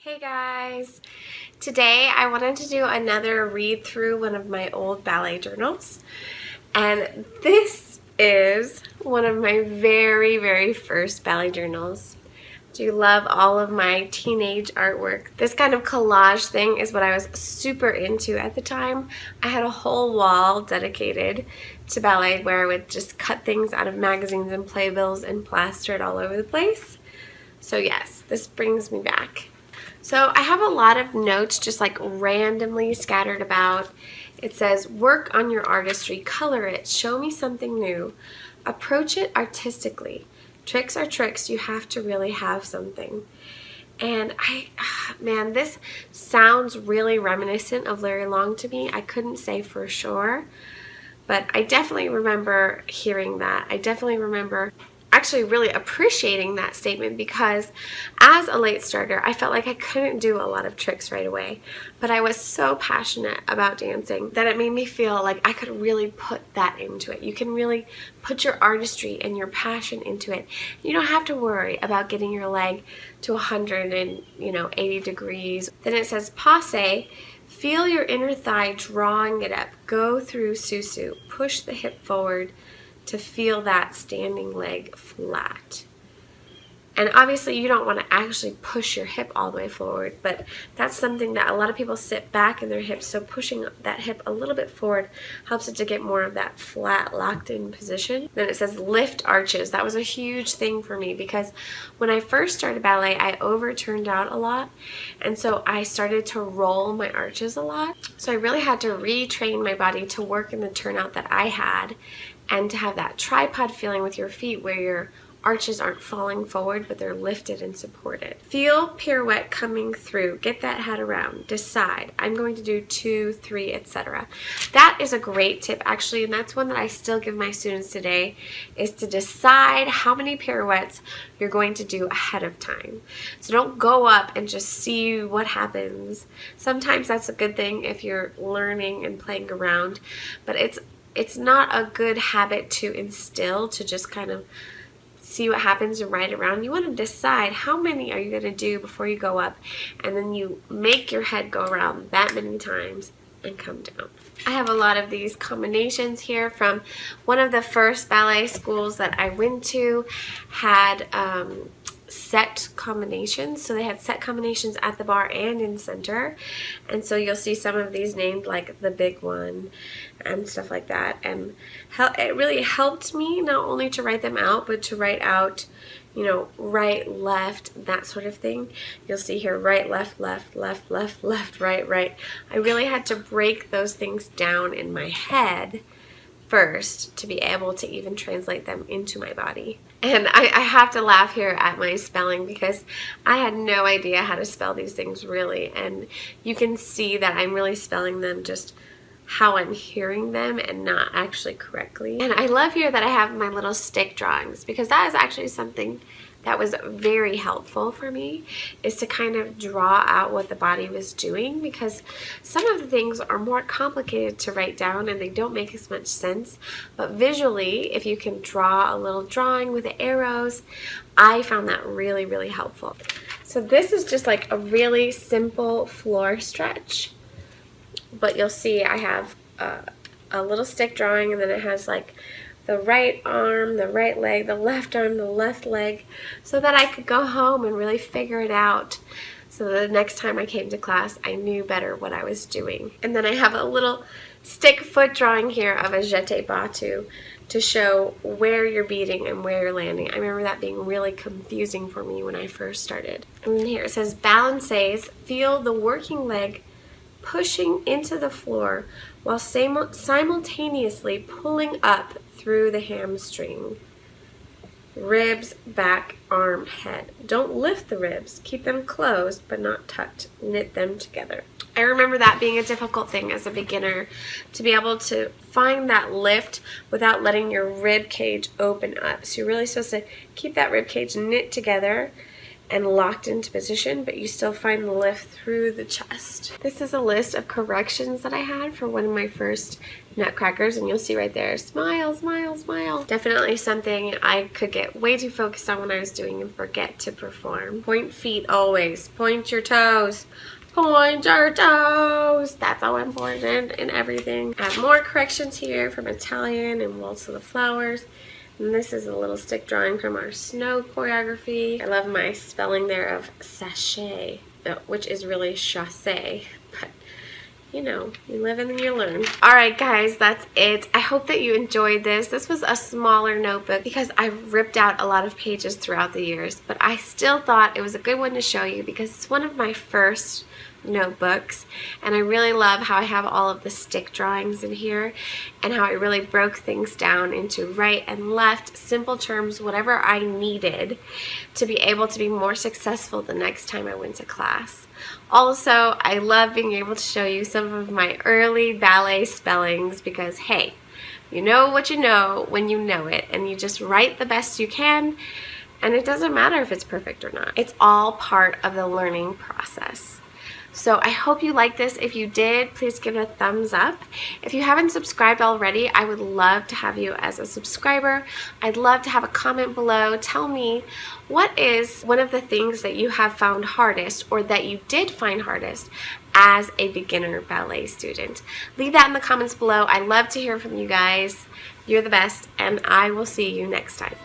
Hey guys! Today I wanted to do another read through one of my old ballet journals, and this is one of my very first ballet journals. I do love all of my teenage artwork. This kind of collage thing is what I was super into at the time. I had a whole wall dedicated to ballet where I would just cut things out of magazines and playbills and plaster it all over the place. So yes, this brings me back. So I have a lot of notes just like randomly scattered about. It says, work on your artistry, color it, show me something new, approach it artistically. Tricks are tricks, you have to really have something. And man, this sounds really reminiscent of Larry Long to me. I couldn't say for sure, but I definitely remember hearing that. I definitely remember actually really appreciating that statement because as a late starter, I felt like I couldn't do a lot of tricks right away, but I was so passionate about dancing that it made me feel like I could really put that into it. You can really put your artistry and your passion into it. You don't have to worry about getting your leg to 180 degrees. Then it says passe. Feel your inner thigh drawing it up. Go through susu. Push the hip forward to feel that standing leg flat. And obviously you don't want to actually push your hip all the way forward, but that's something that a lot of people sit back in their hips, so pushing that hip a little bit forward helps it to get more of that flat locked in position. Then it says lift arches. That was a huge thing for me because when I first started ballet, I overturned out a lot, and so I started to roll my arches a lot. So I really had to retrain my body to work in the turnout that I had and to have that tripod feeling with your feet where your arches aren't falling forward, but they're lifted and supported. Feel pirouette coming through. Get that head around. Decide. I'm going to do 2, 3, etc. That is a great tip, actually, and that's one that I still give my students today, is to decide how many pirouettes you're going to do ahead of time. So don't go up and just see what happens. Sometimes that's a good thing if you're learning and playing around, but it's not a good habit to instill, to just kind of see what happens and ride around. You want to decide how many are you going to do before you go up, and then you make your head go around that many times and come down. I have a lot of these combinations here from one of the first ballet schools that I went to had set combinations. So they had set combinations at the bar and in center, and so you'll see some of these named like the big one and stuff like that, and it really helped me not only to write them out, but to write out, you know, right, left, that sort of thing. You'll see here right, left, left, left, left, left, right, right. I really had to break those things down in my head first to be able to even translate them into my body. And I have to laugh here at my spelling because I had no idea how to spell these things really, and you can see that I'm really spelling them just how I'm hearing them and not actually correctly. And I love here that I have my little stick drawings because that is actually something that was very helpful for me, is to kind of draw out what the body was doing, because some of the things are more complicated to write down and they don't make as much sense. But visually, if you can draw a little drawing with the arrows, I found that really helpful. So this is just like a really simple floor stretch, but you'll see I have a little stick drawing, and then it has like the right arm, the right leg, the left arm, the left leg, so that I could go home and really figure it out, so that the next time I came to class I knew better what I was doing. And then I have a little stick foot drawing here of a jeté batu to show where you're beating and where you're landing. I remember that being really confusing for me when I first started. And then here it says balances. Feel the working leg pushing into the floor while simultaneously pulling up through the hamstring. Ribs, back, arm, head. Don't lift the ribs. Keep them closed but not tucked. Knit them together. I remember that being a difficult thing as a beginner, to be able to find that lift without letting your rib cage open up. So you're really supposed to keep that rib cage knit together and locked into position, but you still find the lift through the chest. This is a list of corrections that I had for one of my first nutcrackers, and you'll see right there, smile, smile, smile. Definitely something I could get way too focused on when I was doing and forget to perform. Point feet always. Point your toes. Point your toes. That's so important in everything. I have more corrections here from Italian and Waltz of the Flowers. And this is a little stick drawing from our snow choreography. I love my spelling there of sachet, which is really chassé, but you know, you live and you learn. Alright guys, that's it. I hope that you enjoyed this. This was a smaller notebook because I ripped out a lot of pages throughout the years, but I still thought it was a good one to show you because it's one of my first notebooks, and I really love how I have all of the stick drawings in here and how I really broke things down into right and left, simple terms, whatever I needed to be able to be more successful the next time I went to class. Also, I love being able to show you some of my early ballet spellings because, hey, you know what you know when you know it, and you just write the best you can, and it doesn't matter if it's perfect or not. It's all part of the learning process. So I hope you liked this. If you did, please give it a thumbs up. If you haven't subscribed already, I would love to have you as a subscriber. I'd love to have a comment below. Tell me, what is one of the things that you have found hardest or that you did find hardest as a beginner ballet student? Leave that in the comments below. I love to hear from you guys. You're the best, and I will see you next time.